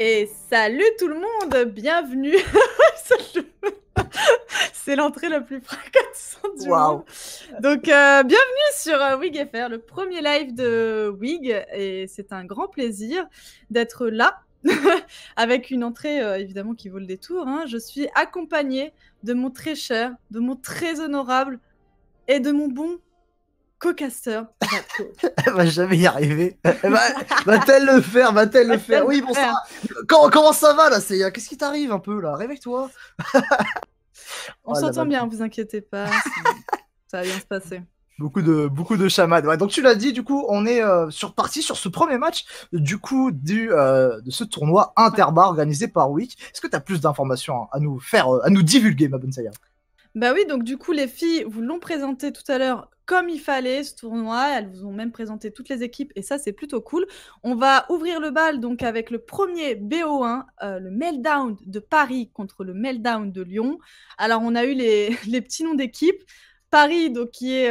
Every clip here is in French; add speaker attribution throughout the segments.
Speaker 1: Et salut tout le monde, bienvenue. C'est l'entrée la plus fracassante du monde. Donc, bienvenue sur WIG.fr, le premier live de WIG. Et c'est un grand plaisir d'être là, avec une entrée évidemment qui vaut le détour. Hein. Je suis accompagnée de mon très cher, de mon très honorable et de mon bon co-caster.
Speaker 2: Elle va jamais y arriver. Va-t-elle le faire? Va-t-elle le faire? Oui, bon, ça va. Comment ça va là? Qu'est-ce qui t'arrive un peu là? Réveille-toi.
Speaker 1: On s'entend bien, vous inquiétez pas. Ça va bien se passer.
Speaker 2: Beaucoup de chamades. Ouais, donc tu l'as dit, du coup, on est parti sur ce premier match du coup de ce tournoi interbar organisé par WIG. Est-ce que tu as plus d'informations à nous faire, à nous divulguer, ma bonne Saya?
Speaker 1: Bah oui, donc du coup, les filles vous l'ont présenté tout à l'heure comme il fallait, ce tournoi. Elles vous ont même présenté toutes les équipes et ça, c'est plutôt cool. On va ouvrir le bal donc avec le premier BO1, le Meltdown de Paris contre le Meltdown de Lyon. Alors, on a eu les petits noms d'équipes. Paris, donc, qui est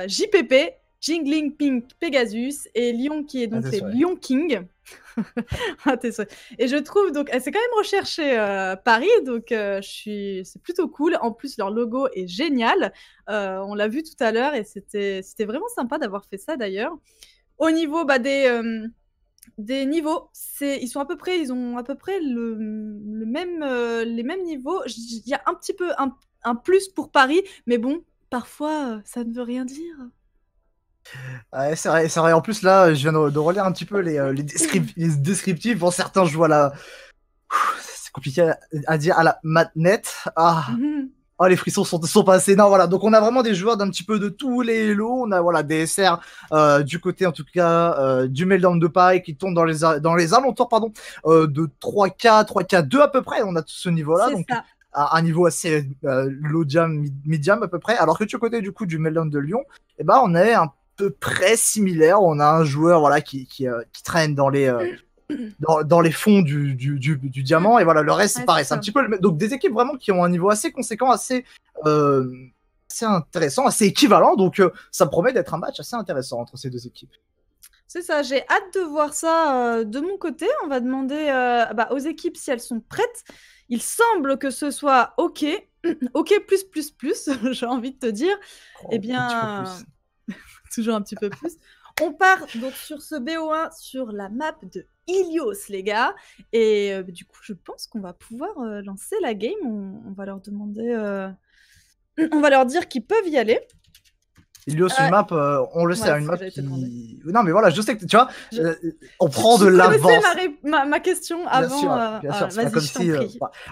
Speaker 1: JPP, Jingling Pink Pegasus, et Lyon qui est donc les Lyon King. Et je trouve donc c'est quand même recherché Paris, donc c'est plutôt cool. En plus leur logo est génial, on l'a vu tout à l'heure et c'était vraiment sympa d'avoir fait ça d'ailleurs. Au niveau des niveaux, ils ont à peu près le même les mêmes niveaux. Il y a un petit peu un plus pour Paris, mais bon, parfois ça ne veut rien dire.
Speaker 2: Ouais, c'est vrai. En plus, là, je viens de relire un petit peu les descriptifs. Bon, certains, je vois là. C'est compliqué à dire à la manette. Oh, les frissons sont passés. Non, voilà. Donc, on a vraiment des joueurs d'un petit peu de tous les Hello. On a, voilà, des SR du côté, en tout cas, du Meltdown de Paris qui tombe dans les alentours, pardon, de 3K, 3K2 à peu près. On a tout ce niveau-là. Donc, à un niveau assez low jam, mid-jam à peu près. Alors que du côté, du coup, du Meltdown de Lyon, eh ben, on est un peu près similaire. On a un joueur voilà qui traîne dans les dans les fonds du diamant, et voilà, le reste c'est pareil, c'est un petit peu donc des équipes vraiment qui ont un niveau assez conséquent, assez intéressant, assez équivalent, donc ça promet d'être un match assez intéressant entre ces deux équipes.
Speaker 1: C'est ça, j'ai hâte de voir ça de mon côté. On va demander aux équipes si elles sont prêtes. Il semble que ce soit OK. OK++, j'ai envie de te dire. Eh bien, toujours un petit peu plus. On part donc sur ce BO1 sur la map de Ilios, les gars. Et du coup, je pense qu'on va pouvoir lancer la game. On va leur demander... on va leur dire qu'ils peuvent y aller.
Speaker 2: Ilios, une map, on le sait, une map qui... Non, mais voilà, je sais que, tu vois, on prend de l'avance.
Speaker 1: Ma question avant...
Speaker 2: Bien sûr, c'est pas comme si...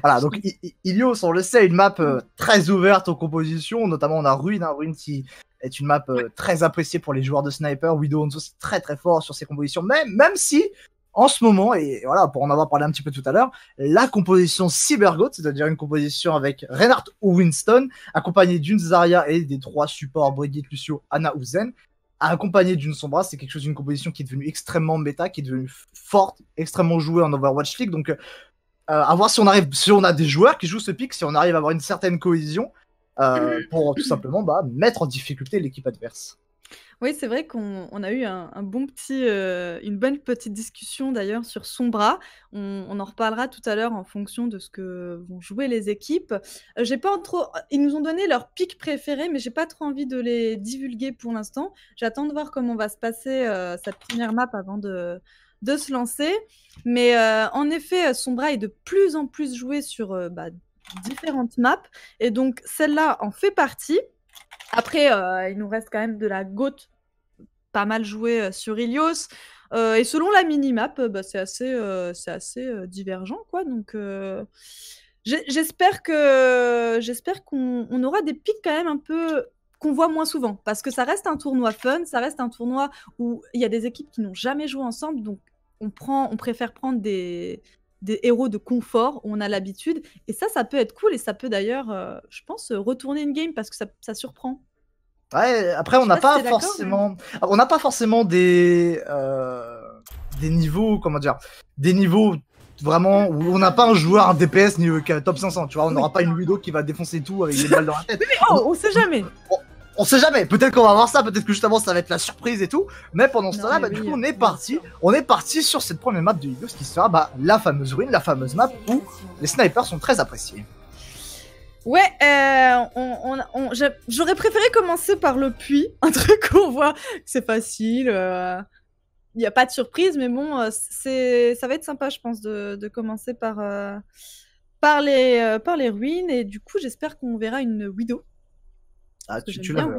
Speaker 2: voilà, donc Ilios, on le sait, une map très ouverte aux compositions, notamment on a Ruin, Ruin qui est une map très appréciée pour les joueurs de sniper. Widow Hanzo, c'est très très fort sur ses compositions, même si... En ce moment, et voilà, pour en avoir parlé un petit peu tout à l'heure, la composition Cybergoat, c'est-à-dire une composition avec Reinhardt ou Winston, accompagnée d'une Zarya et des 3 supports Brigitte, Lucio, Ana ou Zen, accompagnée d'une Sombra, c'est quelque chose d'une composition qui est devenue extrêmement méta, qui est devenue forte, extrêmement jouée en Overwatch League. Donc, à voir si on a des joueurs qui jouent ce pick, si on arrive à avoir une certaine cohésion pour tout simplement mettre en difficulté l'équipe adverse.
Speaker 1: Oui, c'est vrai qu'on a eu une bonne petite discussion d'ailleurs sur Sombra. On en reparlera tout à l'heure en fonction de ce que vont jouer les équipes. Ils nous ont donné leur pick préféré, mais j'ai pas trop envie de les divulguer pour l'instant. J'attends de voir comment va se passer cette première map avant de se lancer. Mais en effet, Sombra est de plus en plus jouée sur différentes maps. Et donc, celle-là en fait partie. Après, il nous reste quand même de la GOAT pas mal joué sur Ilios. Et selon la minimap, c'est assez divergent, quoi. Donc, j'espère qu'on aura des pics quand même un peu qu'on voit moins souvent. Parce que ça reste un tournoi fun, ça reste un tournoi où il y a des équipes qui n'ont jamais joué ensemble. Donc, on préfère prendre des héros de confort où on a l'habitude. Et ça peut être cool. Et ça peut d'ailleurs, je pense, retourner une game parce que ça surprend.
Speaker 2: Ouais, après, on n'a pas forcément des niveaux, comment dire, des niveaux vraiment où on n'a pas un joueur, un DPS niveau top 500, tu vois, on n'aura pas une Widow qui va défoncer tout avec des balles dans la tête.
Speaker 1: Mais on sait jamais.
Speaker 2: On sait jamais, peut-être qu'on va voir ça, peut-être que justement ça va être la surprise et tout, mais pendant ce temps-là, bah, du coup on est parti sur cette première map de Igos qui sera la fameuse ruine, la fameuse map où les snipers sont très appréciés.
Speaker 1: Ouais, j'aurais préféré commencer par le puits, un truc où on voit que c'est facile, il n'y a pas de surprise, mais bon, ça va être sympa, je pense, de commencer par les ruines, et du coup, j'espère qu'on verra une Widow.
Speaker 2: Ah, tu l'as vu.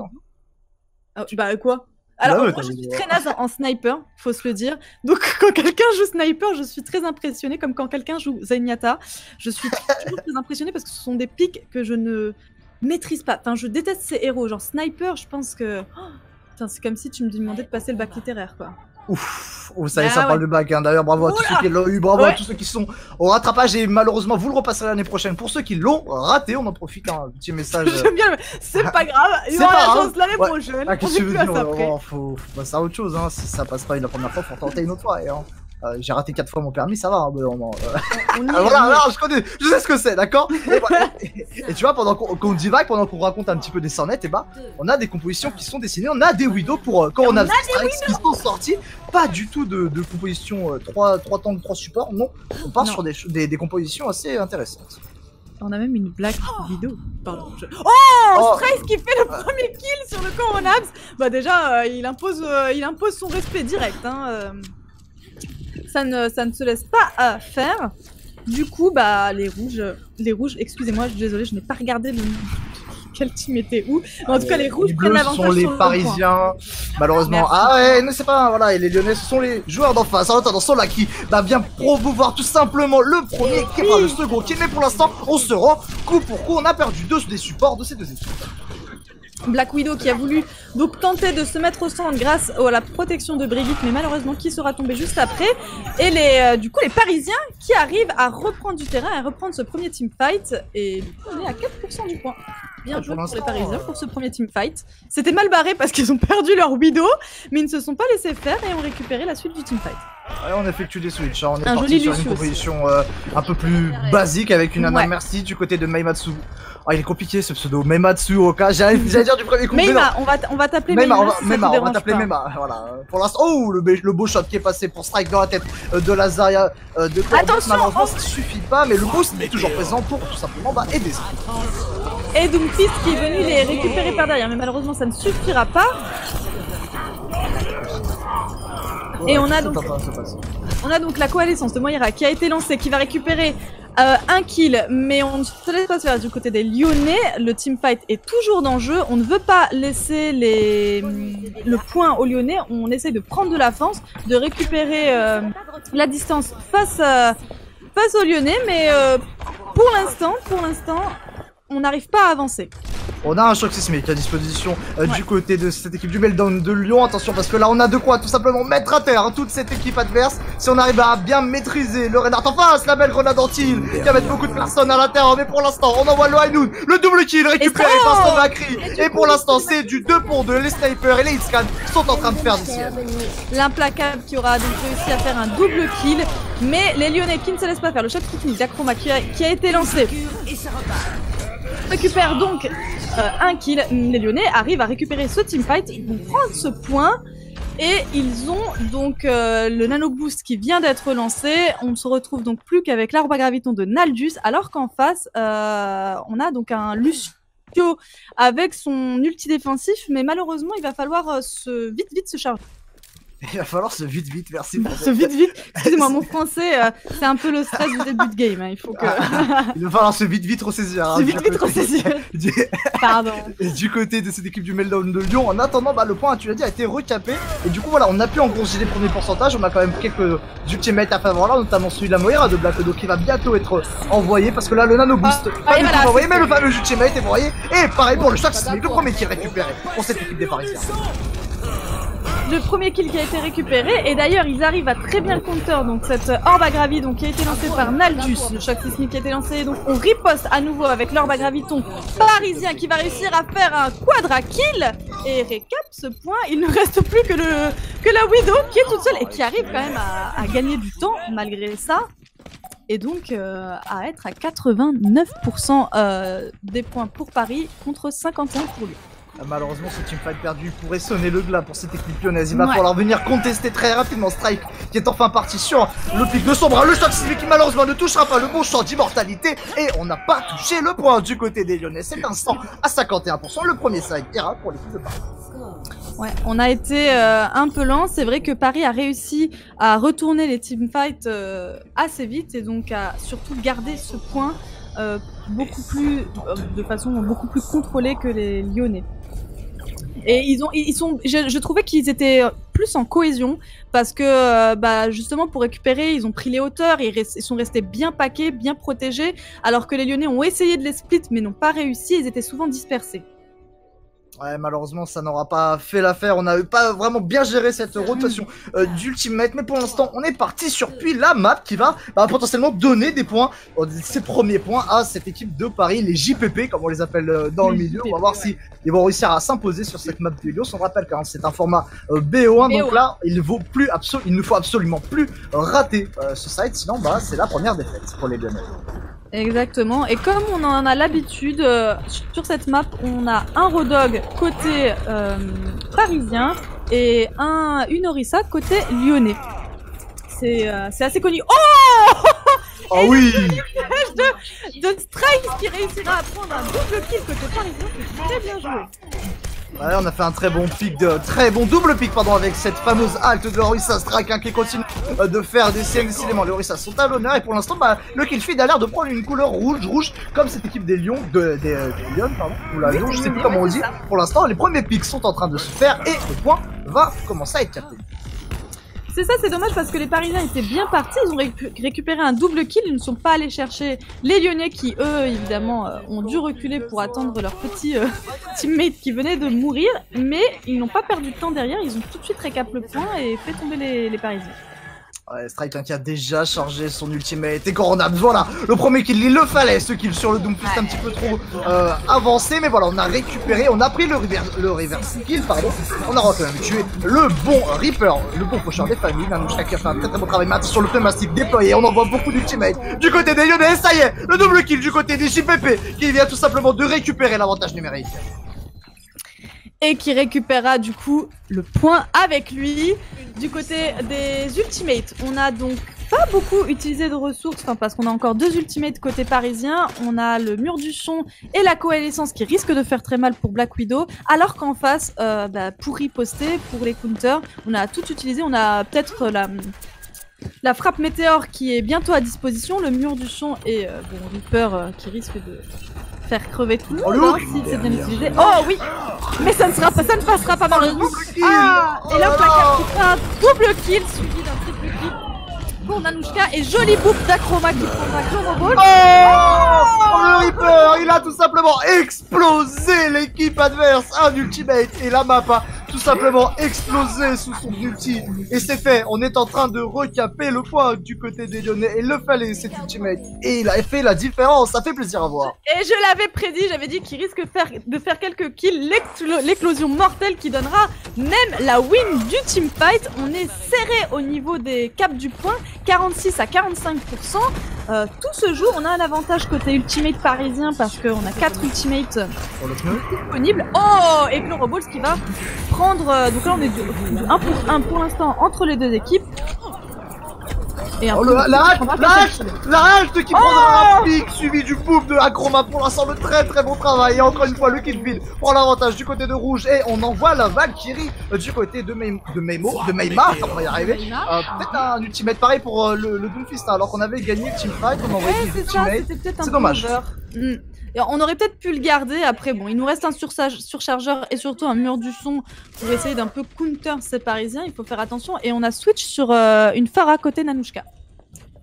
Speaker 1: Ah, bah quoi? Alors, moi, je suis très naze en sniper, faut se le dire. Donc, quand quelqu'un joue sniper, je suis très impressionnée, comme quand quelqu'un joue Zenyatta. Je suis toujours très impressionnée parce que ce sont des pics que je ne maîtrise pas. Enfin, je déteste ces héros. Genre, sniper, je pense que... Oh, c'est comme si tu me demandais de passer le bac littéraire, quoi.
Speaker 2: Ouf, ça y est, ça parle de bac, hein. D'ailleurs, bravo à tous ceux qui l'ont eu, bravo à tous ceux qui sont au rattrapage, et malheureusement, vous le repasserez l'année prochaine. Pour ceux qui l'ont raté, on en profite, un petit message.
Speaker 1: J'aime bien, c'est pas grave, il y aura la chance l'année prochaine.
Speaker 2: Ah, qu'est-ce que tu veux dire, faut passer à autre chose, hein. Si ça passe pas la première fois, faut tenter une autre fois, hein. J'ai raté 4 fois mon permis, ça va, hein, voilà, je connais, je sais ce que c'est, d'accord. Et tu vois, pendant qu'on divague, pendant qu'on raconte un petit peu des sornettes, et bah, on a des compositions qui sont dessinées, on a des Widow pour quand on a des strikes qui sont sortis, pas du tout de composition 3 tanks, 3 supports, non, on part sur des compositions assez intéressantes.
Speaker 1: On a même une Black Widow. Pardon. Oh, Strace qui fait le premier kill sur le camp en abs. Bah déjà, il impose son respect direct, hein. Ça ne se laisse pas faire. Du coup, bah les rouges, excusez-moi, je suis désolée, je n'ai pas regardé quel team était où. Mais en tout cas, les rouges prennent l'avantage.
Speaker 2: Ce sont les Parisiens, malheureusement. Ah ouais, ne c'est pas, voilà, et les Lyonnais, ce sont les joueurs d'en face. En attendant, Sola qui va bien promouvoir tout simplement le premier, qui fera le second kill. Mais pour l'instant, on se rend coup pour coup. On a perdu deux des supports de ces deux équipes.
Speaker 1: Black Widow qui a voulu donc tenter de se mettre au centre grâce à la protection de Brigitte, mais malheureusement qui sera tombé juste après. Et du coup les Parisiens qui arrivent à reprendre du terrain, à reprendre ce premier teamfight. Et du coup on est à 4% du point. Bien joué pour les Parisiens pour ce premier teamfight. C'était mal barré parce qu'ils ont perdu leur Widow, mais ils ne se sont pas laissés faire et ont récupéré la suite du teamfight.
Speaker 2: Ouais, on effectue des switches, hein. On est parti sur une composition un peu plus basique avec une Anna Merci du côté de Meimatsu. Oh, il est compliqué ce pseudo, Meimatsu Oka, j'allais dire du premier coup.
Speaker 1: Meima, on va t'appeler Meima.
Speaker 2: On va t'appeler Meima, voilà. Pour l'instant, oh, le beau shot qui est passé pour strike dans la tête de Lazaria de Corbeau.
Speaker 1: Attention,
Speaker 2: malheureusement ça suffit pas, mais le boost est toujours présent pour tout simplement aider ça.
Speaker 1: Et Doomfist qui est venu les récupérer par derrière, mais malheureusement ça ne suffira pas. Et on a donc la coalescence de Moira qui a été lancée, qui va récupérer un kill, mais on ne se laisse pas se faire du côté des Lyonnais. Le teamfight est toujours dans le jeu. On ne veut pas laisser le point aux Lyonnais. On essaye de prendre de l'avance, de récupérer la distance face aux Lyonnais, mais pour l'instant, on n'arrive pas à avancer.
Speaker 2: On a un choc sismique à disposition du côté de cette équipe du Meltdown de Lyon. Attention parce que là on a de quoi tout simplement mettre à terre toute cette équipe adverse. Si on arrive à bien maîtriser le Reinhardt en face, la belle grenade anti qui va mettre beaucoup de personnes à l'intérieur. Mais pour l'instant on envoie le Hainoun, le double kill récupéré par Son Macri. Et pour l'instant c'est du 2 pour 2. Les snipers et les hitscans sont en train de faire du ciel.
Speaker 1: L'implacable qui aura donc réussi à faire un double kill. Mais les Lyonnais qui ne se laissent pas faire. Le choc technique d'Acroma qui a été lancé récupère donc un kill. Les Lyonnais arrivent à récupérer ce teamfight, ils vont prendre ce point et ils ont donc le nano boost qui vient d'être lancé. On ne se retrouve donc plus qu'avec l'arbre à graviton de Naldus, alors qu'en face on a donc un Lucio avec son ulti défensif, mais malheureusement il va falloir vite se charger.
Speaker 2: Il va falloir se vite, merci.
Speaker 1: Se vite. Excusez-moi, mon français, c'est un peu le stress du début de game. Hein. Il faut que.
Speaker 2: Il va falloir se vite ressaisir. Hein,
Speaker 1: se vite ressaisir. Pardon.
Speaker 2: Et du côté de cette équipe du Meltdown de Lyon, en attendant, le point, tu l'as dit, a été recapé. Et du coup, voilà, on a pu engrossir les premiers pourcentages. On a quand même quelques ultimates à faveur là, notamment celui de la Moira de Black Widow qui va bientôt être envoyé parce que là, le nano boost, pas du tout envoyé, mais le fameux ultimate est envoyé. Et pareil pour le choc sismique, le premier qui est récupéré pour cette équipe des Parisiens.
Speaker 1: Le premier kill qui a été récupéré, et d'ailleurs ils arrivent à très bien counter donc cette orbe à gravi donc qui a été lancée par Naldus, le choc sismique qui a été lancé, donc on riposte à nouveau avec l'orbe à graviton parisien qui va réussir à faire un quadra kill. Et récap ce point, il ne reste plus que la Widow qui est toute seule et qui arrive quand même à gagner du temps malgré ça. Et donc à être à 89% des points pour Paris contre 51 pour lui.
Speaker 2: Malheureusement, ce teamfight perdu pourrait sonner le glas pour cette équipe lyonnaise. Il va falloir venir contester très rapidement Strike, qui est enfin parti sur le pic de son bras. Le choc civique qui malheureusement ne touchera pas le bon champ d'immortalité. Et on n'a pas touché le point du côté des Lyonnais. C'est un 100 à 51%. Le premier side ira pour l'équipe de Paris.
Speaker 1: Ouais, on a été un peu lent. C'est vrai que Paris a réussi à retourner les teamfights assez vite et donc à surtout garder ce point de façon beaucoup plus contrôlée que les Lyonnais. Et je trouvais qu'ils étaient plus en cohésion parce que justement pour récupérer, ils ont pris les hauteurs, ils sont restés bien paqués, bien protégés, alors que les Lyonnais ont essayé de les split mais n'ont pas réussi, ils étaient souvent dispersés.
Speaker 2: Ouais, malheureusement, ça n'aura pas fait l'affaire. On n'a pas vraiment bien géré cette rotation d'ultimate. Mais pour l'instant, on est parti sur puis la map qui va potentiellement donner des points, ses premiers points à cette équipe de Paris, les JPP, comme on les appelle dans le milieu. On va voir si ils vont réussir à s'imposer sur cette map de Helios. On rappelle que c'est un format BO1, donc là, il ne faut absolument plus rater ce site. Sinon, c'est la première défaite pour les Lyonnais. Origissa
Speaker 1: et comme on en a l'habitude, sur cette map, on a un Rodog côté parisien et une Orisa côté lyonnais. C'est assez connu. Oh
Speaker 2: oh oui
Speaker 1: de Strike qui réussira à prendre un double kill côté parisien, c'est très bien joué.
Speaker 2: Ouais, on a fait un très bon double pick avec cette fameuse halte de Orisa Strike qui continue de faire des siennes décidément. Les Orisa sont à l'honneur et pour l'instant le kill feed a l'air de prendre une couleur rouge comme cette équipe des Lions, des Lions pardon, ou la Lion, je sais plus comment on dit. Pour l'instant les premiers picks sont en train de se faire et le point va commencer à être capté.
Speaker 1: C'est ça, c'est dommage parce que les Parisiens étaient bien partis, ils ont récupéré un double kill, ils ne sont pas allés chercher les Lyonnais qui, eux, évidemment, ont dû reculer pour attendre leur petit teammate qui venait de mourir, mais ils n'ont pas perdu de temps derrière, ils ont tout de suite récap le point et fait tomber les Parisiens.
Speaker 2: Ouais, Strike qui a déjà chargé son ultimate et Corona, voilà, le premier kill, il le fallait, ce kill sur le Doomfist un petit peu trop avancé, mais voilà, on a récupéré, on a pris le reverse kill, pardon, on a quand même tué le bon Reaper, le bon faucheur des familles, Nanouchka qui a fait un très bon travail, mais sur le pneumatique déployé, on envoie beaucoup d'ultimate du côté des Lyonnais, ça y est, le double kill du côté des JPP qui vient tout simplement de récupérer l'avantage numérique.
Speaker 1: Et qui récupérera du coup le point avec lui. Du côté des ultimates, on a donc pas beaucoup utilisé de ressources, parce qu'on a encore 2 ultimates côté parisien. On a le mur du son et la coalescence qui risquent de faire très mal pour Black Widow, alors qu'en face, pour riposter, pour les counters, on a tout utilisé. On a peut-être la frappe météore qui est bientôt à disposition, le mur du son et Reaper qui risque de faire crever tout le monde si c'est bien utilisé. Oh oui, mais ça ne passera pas malheureusement. Et là le placard qui fera un double kill suivi d'un triple kill pour Nanouchka et joli boucle d'Achroma qui prendra Chronoball.
Speaker 2: Le Reaper, il a tout simplement explosé l'équipe adverse, un ultimate et la map a tout simplement explosé sous son ulti et c'est fait, on est en train de recaper le point du côté des Lyonnais et il le fallait cet ultimate et il a fait la différence, ça fait plaisir à voir.
Speaker 1: Et je l'avais prédit, j'avais dit qu'il risque de faire quelques kills, l'éclosion mortelle qui donnera même la win du teamfight. On est serré au niveau des caps du point, 46 à 45%. Tout se joue, on a un avantage côté ultimate parisien parce qu'on a 4 ultimates disponibles. Oh, et Chloroballs qui va prendre, donc là on est 1 pour 1 pour l'instant entre les deux équipes. Et
Speaker 2: la halte qui prendra un pic suivi du bouffe de Achroma. Pour l'instant le très bon travail et encore une fois le kill feed prend l'avantage du côté de rouge et on envoie la Valkyrie du côté de Meymar, on va y arriver. Peut-être un ultimate pareil pour le Doomfist alors qu'on avait gagné le teamfight, on envoyait des ultimates, c'est dommage.
Speaker 1: On aurait peut-être pu le garder, après bon, il nous reste un surchargeur et surtout un mur du son pour essayer d'un peu counter ces parisiens, il faut faire attention. Et on a switch sur une Pharah côté Nanouchka.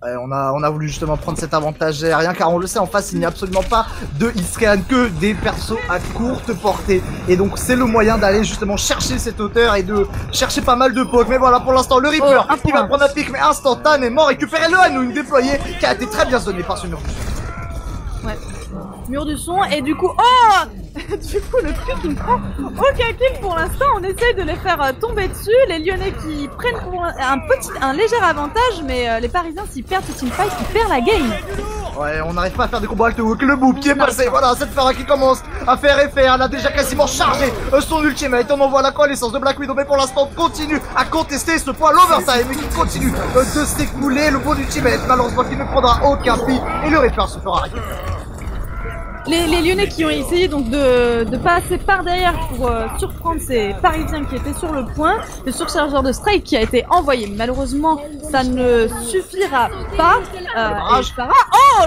Speaker 2: Ouais, on a voulu justement prendre cet avantage aérien car on le sait, en face il n'y a absolument pas de Israël que des persos à courte portée. Et donc c'est le moyen d'aller justement chercher cette hauteur et de chercher pas mal de pokes. Mais voilà pour l'instant le Reaper qui va prendre un pic mais instantanément récupérer le Hanoun déployé qui a été très bien zoné par ce mur.
Speaker 1: Ouais. mur du son, et du coup, oh du coup, le truc, il ne prend aucun kill pour l'instant. On essaye de les faire tomber dessus. Les Lyonnais qui prennent pour un léger avantage, mais les Parisiens, s'ils perdent ce teamfight, ils perdent la game.
Speaker 2: Ouais, on n'arrive pas à faire des combos alt hook. Le boop qui est passé, voilà, cette Pharah qui commence à faire effet. Elle a déjà quasiment chargé son ultimate. On envoie la coalescence de Black Widow, mais pour l'instant, on continue à contester ce point l'overtime et qui continue de s'écouler. Le bon ultimate, malheureusement, qui ne prendra aucun pic et le Reaper se fera récupérer.
Speaker 1: Les Lyonnais qui ont essayé donc de passer par derrière pour surprendre ces Parisiens qui étaient sur le point. Le surchargeur de strike qui a été envoyé. Malheureusement, ça ne suffira pas.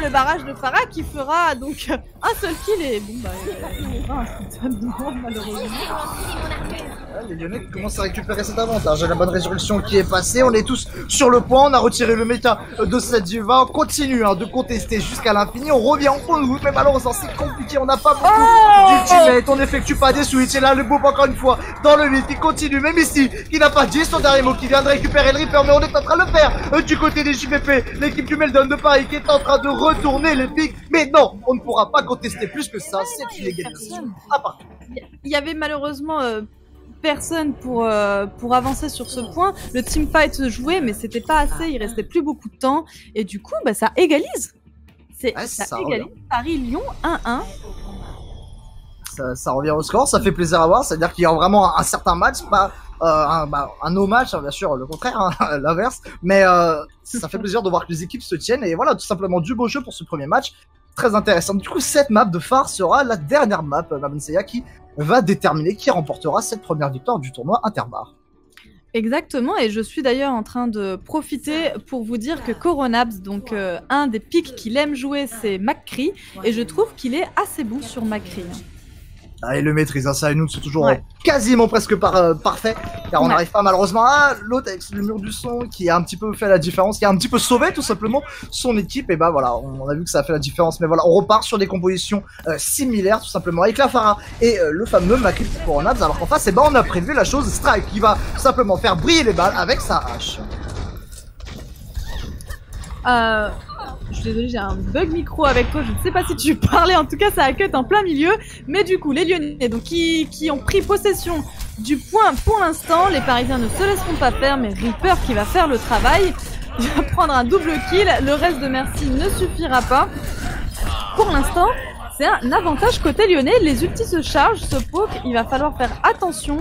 Speaker 1: Le barrage de Pharah qui fera donc un seul kill et bon bah il aura instantanément malheureusement.
Speaker 2: Les Lyonnais qui commencent à récupérer cet avantage. La bonne résurrection qui est passée. On est tous sur le point. On a retiré le méta de cette diva. On continue de contester jusqu'à l'infini. On revient en fond de route, mais malheureusement c'est compliqué. On n'a pas beaucoup d'ultimate. On n'effectue pas des switches. Et là, le Boop encore une fois dans le mid qui continue. Même ici, qui n'a pas dit son dernier mot, qui vient de récupérer le Reaper, mais on est en train de le faire du côté des JPP. L'équipe du Meldon de Paris qui est en train de retourner les pics. Mais non, on ne pourra pas contester plus que ça. C'est une égalisation à part.
Speaker 1: Il y avait malheureusement personne pour avancer sur ce point. Le teamfight se jouait, mais c'était pas assez. Il restait plus beaucoup de temps. Et du coup, bah, ça égalise. Ça égalise. Paris-Lyon 1-1.
Speaker 2: Ça revient au score. Ça fait plaisir à voir. C'est-à-dire qu'il y a vraiment un certain match. Pas un no match, bien sûr, le contraire, l'inverse. Mais ça fait plaisir de voir que les équipes se tiennent. Et voilà, tout simplement du beau jeu pour ce premier match. Très intéressant. Du coup, cette map de phare sera la dernière map, Mabensaya, qui va déterminer qui remportera cette première victoire du tournoi Interbar.
Speaker 1: Exactement, et je suis d'ailleurs en train de profiter pour vous dire que Coronabs, donc un des picks qu'il aime jouer, c'est McCree, et je trouve qu'il est assez bon sur McCree.
Speaker 2: Ah, il le maîtrise, ça et nous c'est toujours quasiment presque parfait, car on n'arrive pas malheureusement à l'autre avec le mur du son qui a un petit peu fait la différence, qui a un petit peu sauvé tout simplement son équipe, et bah voilà, on a vu que ça a fait la différence, mais voilà, on repart sur des compositions similaires tout simplement avec la Pharah et le fameux McCree pour Coronabs, alors qu'en face, on a prévu la chose Strike qui va tout simplement faire briller les balles avec sa hache.
Speaker 1: Je suis désolée, j'ai un bug micro avec toi, je ne sais pas si tu parlais, en tout cas ça a cut en plein milieu, mais du coup les Lyonnais donc, qui ont pris possession du point pour l'instant, les Parisiens ne se laisseront pas faire, mais Reaper qui va faire le travail, il va prendre un double kill, le reste de Merci ne suffira pas. Pour l'instant, c'est un avantage côté lyonnais, les ultis se chargent, se poke, il va falloir faire attention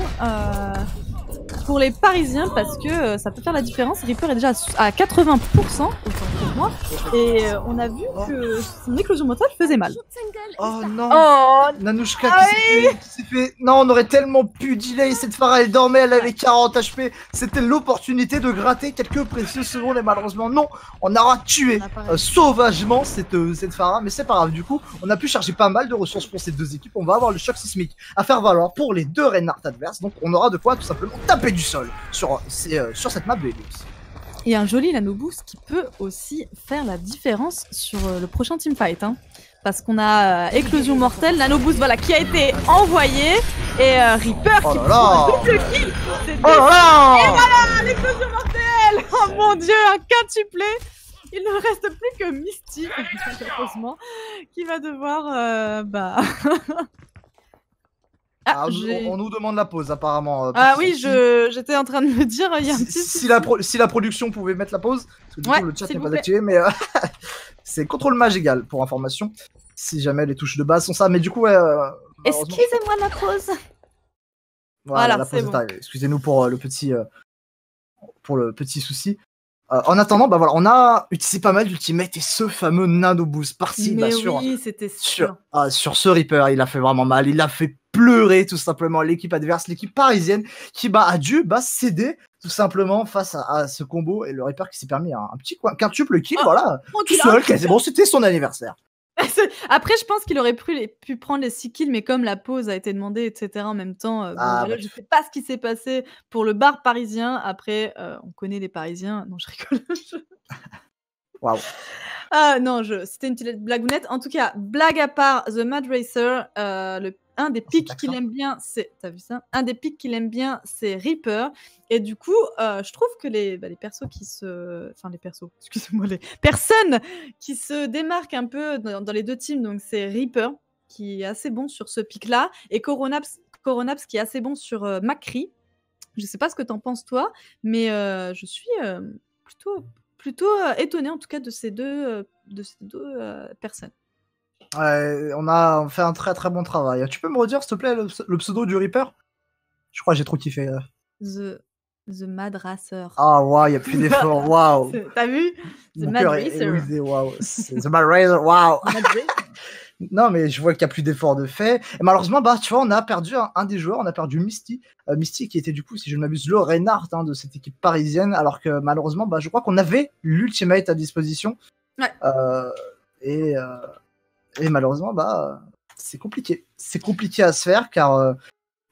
Speaker 1: pour les Parisiens parce que ça peut faire la différence. Reaper est déjà à 80%, autant pour moi, et on a vu que son éclosion mortelle faisait mal.
Speaker 2: Oh non, Nanouchka qui s'est fait... Non, on aurait tellement pu delay cette Pharah, elle dormait, elle avait 40 HP, c'était l'opportunité de gratter quelques précieuses secondes et malheureusement non, on aura tué sauvagement cette Pharah, mais c'est pas grave, du coup on a pu charger pas mal de ressources pour ces deux équipes, on va avoir le choc sismique à faire valoir pour les deux Reinhardt adverses, donc on aura de quoi tout simplement taper du sol sur cette map de Helios.
Speaker 1: Et un joli Nanoboost qui peut aussi faire la différence sur le prochain teamfight. Hein. Parce qu'on a éclosion mortelle, Nanoboost voilà, qui a été envoyé, et Reaper qui prend un double kill. Et voilà, l'éclosion mortelle. Oh mon dieu, un quintuplé. Il ne reste plus que Misty, malheureusement, qui va devoir...
Speaker 2: on nous demande la pause apparemment.
Speaker 1: Ah oui, j'étais en train de me dire, il y a un petit...
Speaker 2: Si la production pouvait mettre la pause, parce que du coup le chat n'est pas activé, mais c'est contrôle mage égal pour information, si jamais les touches de base sont ça, mais du coup...
Speaker 1: Excusez-moi la pause.
Speaker 2: Voilà, la pause est arrivée. Excusez-nous pour le petit souci. En attendant, bah voilà, on a utilisé pas mal d'ultimate et ce fameux Nanoboost par-ci, sur ce Reaper, il a fait vraiment mal, il a fait pleurer tout simplement l'équipe adverse, l'équipe parisienne qui a dû céder tout simplement face à ce combo et le Reaper qui s'est permis un petit quintuple kill, voilà, tout seul, quasiment, c'était son anniversaire.
Speaker 1: Après, je pense qu'il aurait pu prendre les 6 kills, mais comme la pause a été demandée, etc. en même temps, je sais pas ce qui s'est passé pour le bar parisien. Après, on connaît les Parisiens. Non, je rigole.
Speaker 2: Waouh.
Speaker 1: Ah non, c'était une petite blagounette. En tout cas, blague à part, The Mad Racer, un des pics qu'il aime bien, t'as vu ça? Un des pics qu'il aime bien, c'est Reaper. Et du coup, je trouve que les persos enfin les persos, excusez-moi, les personnes qui se démarquent un peu dans les deux teams, donc c'est Reaper qui est assez bon sur ce pic-là, et Coronaps qui est assez bon sur McCree. Je sais pas ce que t'en penses toi, mais je suis plutôt étonnée en tout cas de ces deux personnes.
Speaker 2: On a fait un très très bon travail. Tu peux me redire s'il te plaît le pseudo du Reaper? Je crois que j'ai trop kiffé.
Speaker 1: The Mad Racer.
Speaker 2: Ah waouh, il y a plus d'efforts. Waouh.
Speaker 1: T'as vu? The Mad Racer.
Speaker 2: The Mad Racer. Waouh. Non, mais je vois qu'il n'y a plus d'efforts de fait. Et malheureusement, tu vois, on a perdu un des joueurs, on a perdu Misty. Misty qui était du coup, si je ne m'abuse, le Reinhardt de cette équipe parisienne, alors que malheureusement, je crois qu'on avait l'ultimate à disposition.
Speaker 1: Ouais.
Speaker 2: Et malheureusement, c'est compliqué. C'est compliqué à se faire car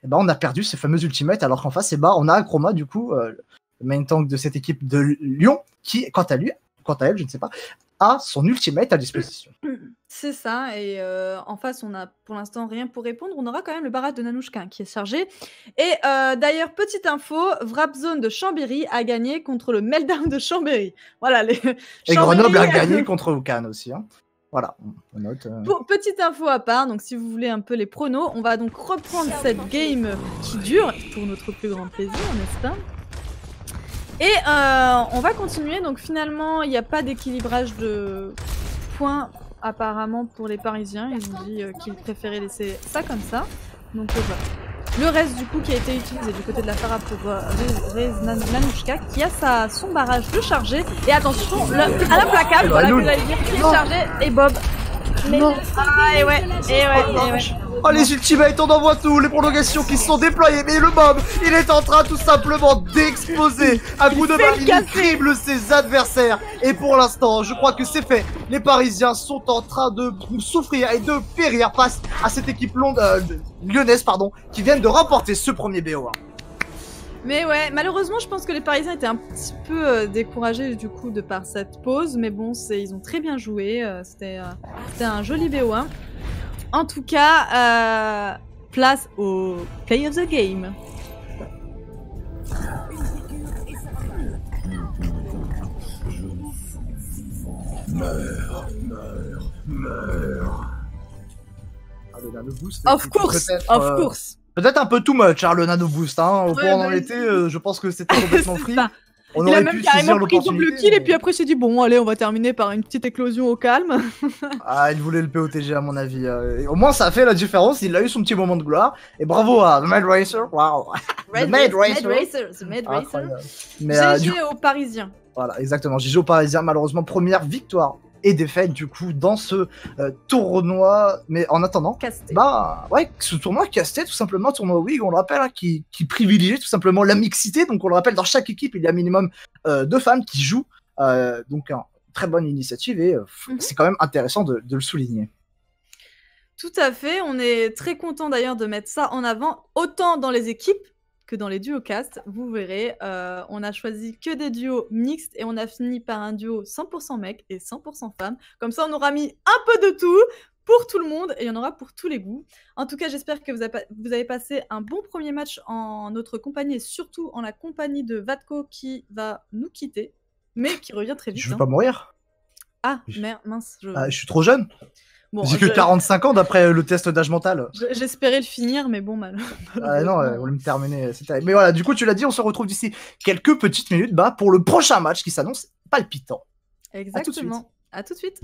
Speaker 2: on a perdu ces fameux ultimates, alors qu'en face, on a Chroma, du coup, le main tank de cette équipe de Lyon, qui, quant à elle, je ne sais pas, a son ultimate à disposition.
Speaker 1: C'est ça, et en face, on a pour l'instant rien pour répondre. On aura quand même le Barat de Nanouchka qui est chargé. Et d'ailleurs, petite info, Wrapzone de Chambéry a gagné contre le Meltdown de Chambéry. Voilà,
Speaker 2: et Grenoble a gagné contre Oucan aussi. Hein. Voilà, on note.
Speaker 1: Petite info à part, donc si vous voulez un peu les pronos, on va donc reprendre cette game qui dure, pour notre plus grand plaisir, n'est-ce pas? Et on va continuer, donc finalement, il n'y a pas d'équilibrage de points apparemment pour les Parisiens. Ils ont dit qu'ils préféraient laisser ça comme ça. Donc voilà. Le reste du coup qui a été utilisé du côté de la Farah pour Rez Nanouchka qui a son barrage de chargé. Et attention, à l'implacable, voilà, vous allez dire qui est chargé, et Bob.
Speaker 2: Non.
Speaker 1: Et ouais.
Speaker 2: Oh, les ultimates, on envoie tout, les prolongations qui sont déployées, mais le Bob, il est en train tout simplement d'exploser à coup de balle, il crible ses adversaires. Et pour l'instant, je crois que c'est fait. Les Parisiens sont en train de souffrir et de périr face à cette équipe lyonnaise, qui viennent de remporter ce premier BO1.
Speaker 1: Mais ouais, malheureusement, je pense que les Parisiens étaient un petit peu découragés du coup de par cette pause, mais bon, ils ont très bien joué, c'était un joli BO1. En tout cas, place au Play of the Game.
Speaker 2: Meurs. Le boost,
Speaker 1: of course.
Speaker 2: Peut-être un peu too much, le nano boost. Au point où on en était, je pense que c'était complètement free.
Speaker 1: Il a même carrément pris double kill et puis après il s'est dit bon allez on va terminer par une petite éclosion au calme.
Speaker 2: Il voulait le POTG à mon avis. Au moins ça a fait la différence, il a eu son petit moment de gloire. Et bravo à The Mad Racer, waouh.
Speaker 1: The Mad Racer. Mais GG aux Parisiens.
Speaker 2: Voilà, exactement, GG aux Parisiens, malheureusement première victoire et défaite du coup dans ce tournoi, mais en attendant,
Speaker 1: casté.
Speaker 2: Ce tournoi casté tout simplement, tournoi WIG, on le rappelle, qui privilégie tout simplement la mixité, donc on le rappelle, dans chaque équipe il y a minimum 2 femmes qui jouent, donc très bonne initiative et c'est quand même intéressant de le souligner.
Speaker 1: Tout à fait, on est très content d'ailleurs de mettre ça en avant, autant dans les équipes que dans les duos cast, vous verrez, on a choisi que des duos mixtes et on a fini par un duo 100% mec et 100% femme. Comme ça, on aura mis un peu de tout pour tout le monde et il y en aura pour tous les goûts. En tout cas, j'espère que vous avez passé un bon premier match en notre compagnie et surtout en la compagnie de Vatko qui va nous quitter, mais qui revient très vite.
Speaker 2: Je veux pas mourir.
Speaker 1: Ah, merde, mince.
Speaker 2: Je suis trop jeune.
Speaker 1: Bon,
Speaker 2: j'ai que 45 ans d'après le test d'âge mental.
Speaker 1: J'espérais le finir, mais bon, mal.
Speaker 2: Non, on voulait me terminer. Mais voilà, du coup, tu l'as dit, on se retrouve d'ici quelques petites minutes pour le prochain match qui s'annonce palpitant.
Speaker 1: Exactement. À tout de suite.